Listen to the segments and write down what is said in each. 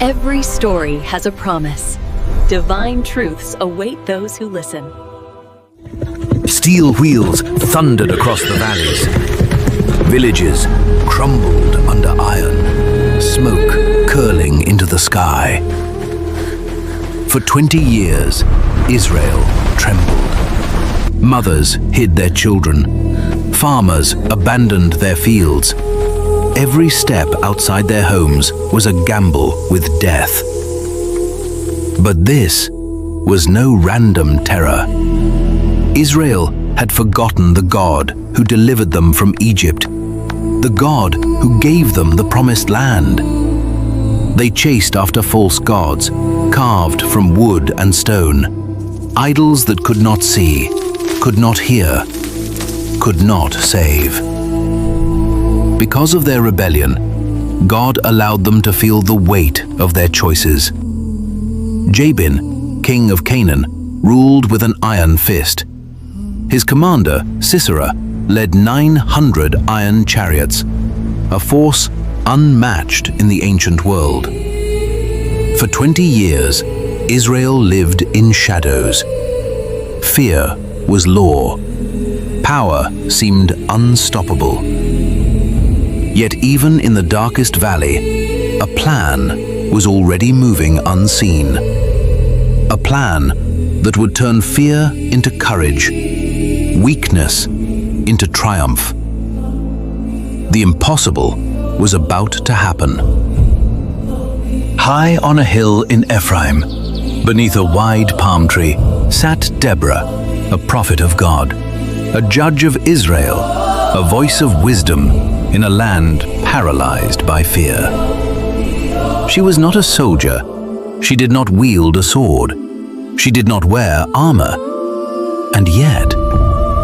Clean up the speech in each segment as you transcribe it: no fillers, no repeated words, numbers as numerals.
Every story has a promise. Divine truths await those who listen. Steel wheels thundered across the valleys. Villages crumbled under iron, smoke curling into the sky. For 20 years, Israel trembled. Mothers hid their children. Farmers abandoned their fields. Every step outside their homes was a gamble with death. But this was no random terror. Israel had forgotten the God who delivered them from Egypt, the God who gave them the promised land. They chased after false gods, carved from wood and stone, idols that could not see, could not hear, could not save. Because of their rebellion, God allowed them to feel the weight of their choices. Jabin, king of Canaan, ruled with an iron fist. His commander, Sisera, led 900 iron chariots, a force unmatched in the ancient world. For 20 years, Israel lived in shadows. Fear was law. Power seemed unstoppable. Yet even in the darkest valley, a plan was already moving unseen. A plan that would turn fear into courage, weakness into triumph. The impossible was about to happen. High on a hill in Ephraim, beneath a wide palm tree, sat Deborah, a prophet of God, a judge of Israel, a voice of wisdom in a land paralyzed by fear. She was not a soldier. She did not wield a sword. She did not wear armor. And yet,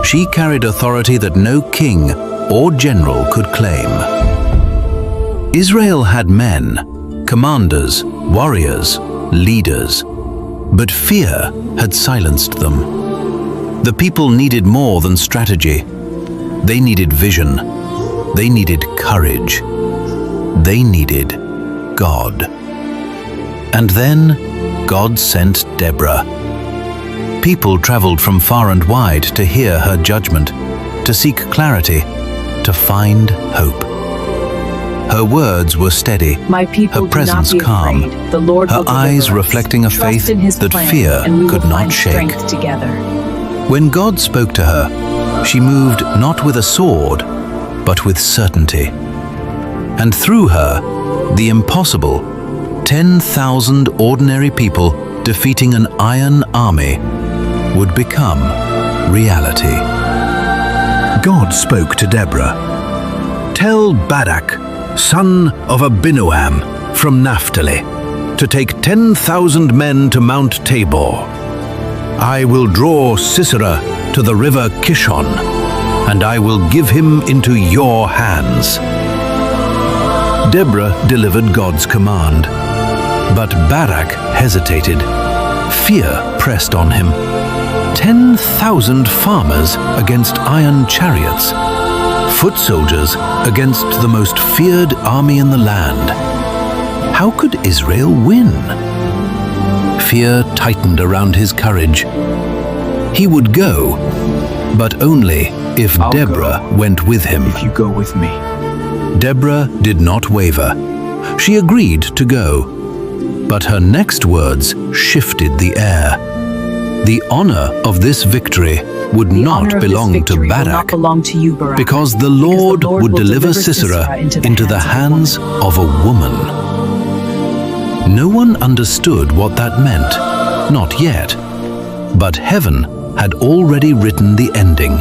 she carried authority that no king or general could claim. Israel had men, commanders, warriors, leaders, but fear had silenced them. The people needed more than strategy. They needed vision. They needed courage. They needed God. And then God sent Deborah. People traveled from far and wide to hear her judgment, to seek clarity, to find hope. Her words were steady, her presence calm, her eyes reflecting a faith that fear could not shake. When God spoke to her, she moved not with a sword, but with certainty. And through her, the impossible, 10,000 ordinary people defeating an iron army, would become reality. God spoke to Deborah. Tell Barak, son of Abinoam from Naphtali, to take 10,000 men to Mount Tabor. I will draw Sisera to the river Kishon, and I will give him into your hands. Deborah delivered God's command, but Barak hesitated. Fear pressed on him. 10,000 farmers against iron chariots, foot soldiers against the most feared army in the land. How could Israel win? Fear tightened around his courage. He would go, but only if Deborah went with him. If you go with me. Deborah did not waver. She agreed to go, but her next words shifted the air. The honor of this victory would not belong to Barak, because the Lord would deliver Sisera into the hands of a woman. No one understood what that meant, not yet, but heaven had already written the ending.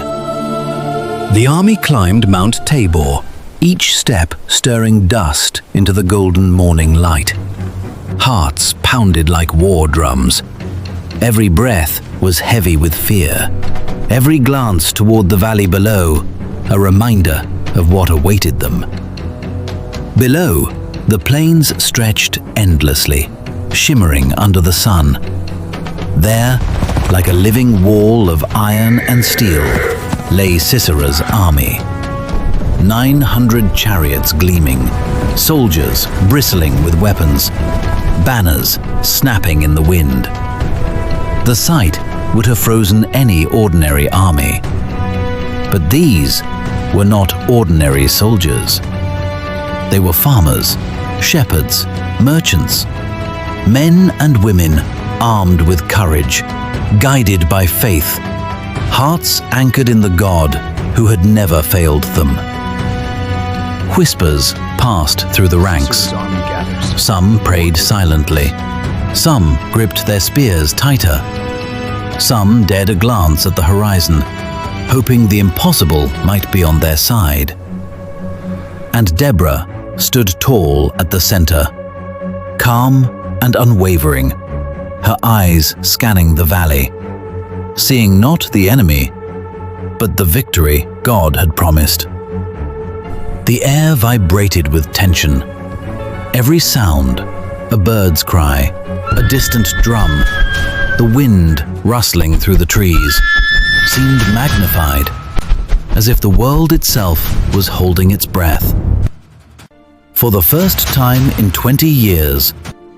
The army climbed Mount Tabor, each step stirring dust into the golden morning light. Hearts pounded like war drums. Every breath was heavy with fear. Every glance toward the valley below, a reminder of what awaited them. Below, the plains stretched endlessly, shimmering under the sun. There, like a living wall of iron and steel, lay Sisera's army. 900 chariots gleaming, soldiers bristling with weapons. banners snapping in the wind. The sight would have frozen any ordinary army. But these were not ordinary soldiers. They were farmers, shepherds, merchants, men and women armed with courage, guided by faith, hearts anchored in the God who had never failed them. Whispers passed through the ranks. Some prayed silently. Some gripped their spears tighter. Some dared a glance at the horizon, hoping the impossible might be on their side. And Deborah stood tall at the center, calm and unwavering, her eyes scanning the valley, seeing not the enemy, but the victory God had promised. The air vibrated with tension. Every sound, a bird's cry, a distant drum, the wind rustling through the trees, seemed magnified, as if the world itself was holding its breath. For the first time in 20 years,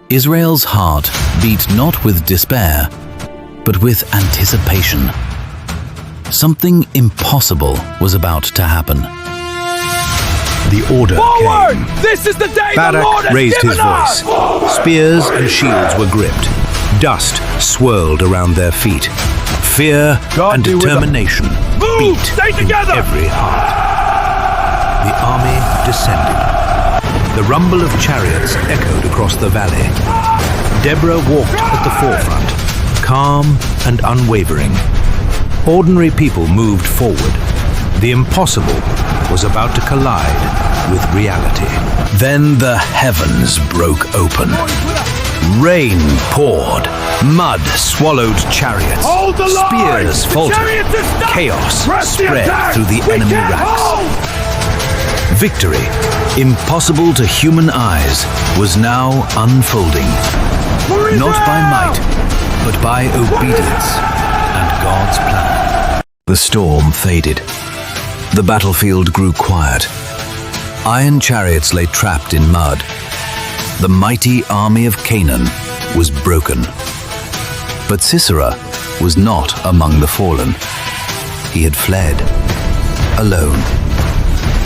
Israel's heart beat not with despair, but with anticipation. Something impossible was about to happen. The order Forward! came. This is the day Barak the Lord has raised given his us! voice. Spears and shields were gripped. Dust swirled around their feet. Fear God and be with them. determination Move! beat Stay in together! every heart. The army descended. The rumble of chariots echoed across the valley. Deborah walked at the forefront, calm and unwavering. Ordinary people moved forward. The impossible was about to collide with reality. Then the heavens broke open. Rain poured. Mud swallowed chariots. Hold the line! Spears The faltered. chariots are stuck! Chaos Press the spread attack! through the We enemy can't ranks. hold! Victory, impossible to human eyes, was now unfolding. Not by might, but by obedience and God's plan. The storm faded. The battlefield grew quiet. Iron chariots lay trapped in mud. The mighty army of Canaan was broken. But Sisera was not among the fallen. He had fled, alone,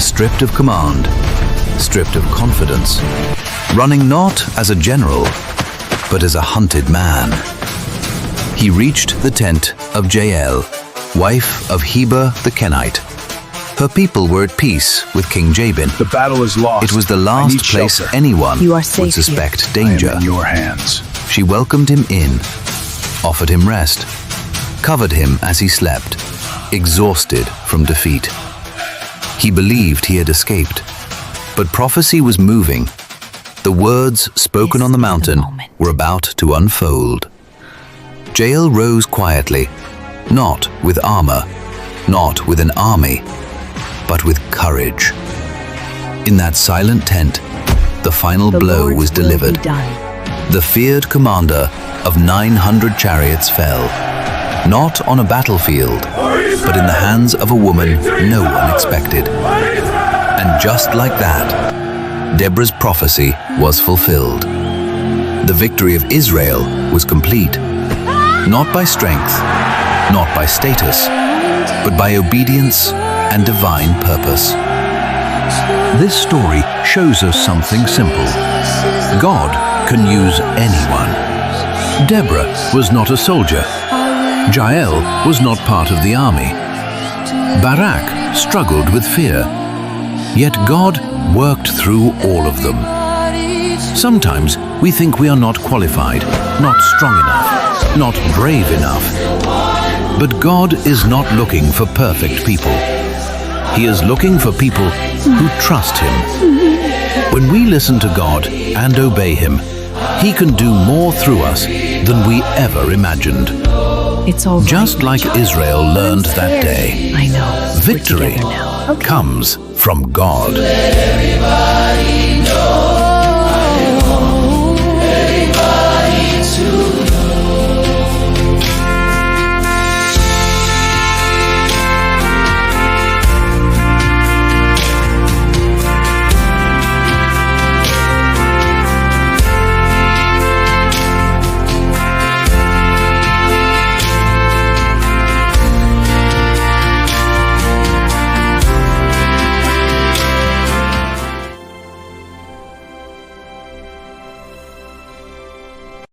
stripped of command, stripped of confidence, running not as a general, but as a hunted man. He reached the tent of Jael, wife of Heber the Kenite. Her people were at peace with King Jabin. The battle is lost. It was the I last need place shelter. anyone You are safe would suspect I danger. am in your hands. She welcomed him in, offered him rest, covered him as he slept, exhausted from defeat. He believed he had escaped, but prophecy was moving. The words spoken This on the is the mountain moment. were about to unfold. Jael rose quietly, not with armor, not with an army, but with courage. In that silent tent, the final The blow Lord's was will be delivered. done. The feared commander of 900 chariots fell, not on a battlefield, but in the hands of a woman no one expected. And just like that, Deborah's prophecy was fulfilled. The victory of Israel was complete, not by strength, not by status, but by obedience and divine purpose. This story shows us something simple. God can use anyone. Deborah was not a soldier. Jael was not part of the army. Barak struggled with fear. Yet God worked through all of them. Sometimes we think we are not qualified, not strong enough, not brave enough. But God is not looking for perfect people. He is looking for people who trust Him. When we listen to God and obey Him, He can do more through us than we ever imagined. It's all right. Just like Israel learned that day, I know. We're victory together now. comes from God. Everybody